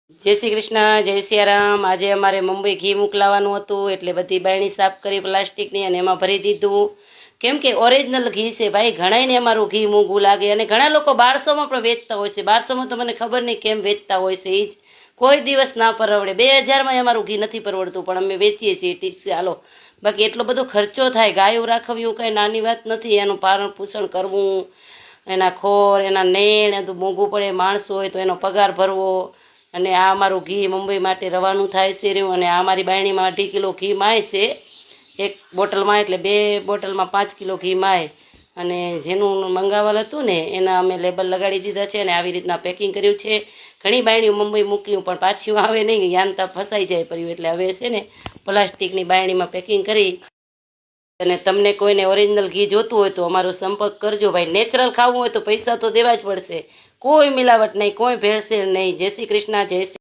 જય શ્રી કૃષ્ણ, જય સિયારામ। આજે અમારે મુંબઈ ઘી મોકલાવાનું હતું એટલે બધી બાયણી સાફ કરી પ્લાસ્ટિકની અને એમાં ભરી દીધું। કેમ કે ઓરિજિનલ ઘી છે ભાઈ, ઘણાયને અમારું ઘી મોંઘું લાગે અને ઘણા લોકો 1200માં પણ વેચતા હોય છે। 1200માં તો મને ખબર નહીં કેમ વેચતા હોય છે, એ જ કોઈ દિવસ ના પરવડે। 2000માં અમારું ઘી નથી પરવડતું પણ અમે વેચીએ છીએ, ઠીક છે હાલો। બાકી એટલો બધો ખર્ચો થાય, ગાયું રાખવ્યું કઈ નાની વાત નથી, એનું પાલન પોષણ કરવું, એના ખોર, એના નેણ, બધું મોંઘું પડે। માણસો હોય તો એનો પગાર ભરવો, અને આ અમારું ઘી મુંબઈ માટે રવાનું થાય છે રહ્યું। અને આ મારી બાયણીમાં 2.5 કિલો ઘી માય છે એક બોટલમાં, એટલે 2 બોટલમાં 5 કિલો ઘી માય। અને જેનું મંગાવેલ હતું ને એના અમે લેબલ લગાડી દીધા છે અને આવી રીતના પેકિંગ કર્યું છે। ઘણી બાયણીઓ મુંબઈ મૂક્યું પણ પાછું આવે નહીં, યાનતા ફસાઈ જાય પડ્યું, એટલે હવે છે ને પ્લાસ્ટિકની બાયણીમાં પેકિંગ કરી। અને તમને કોઈને ઓરિજિનલ ઘી જોતું હોય તો અમારો સંપર્ક કરજો ભાઈ। નેચરલ ખાવું હોય તો પૈસા તો દેવા જ પડશે, કોઈ મિલાવટ નહીં, કોઈ ભેળસેળ નહીં। જય શ્રી કૃષ્ણ, જય શ્રી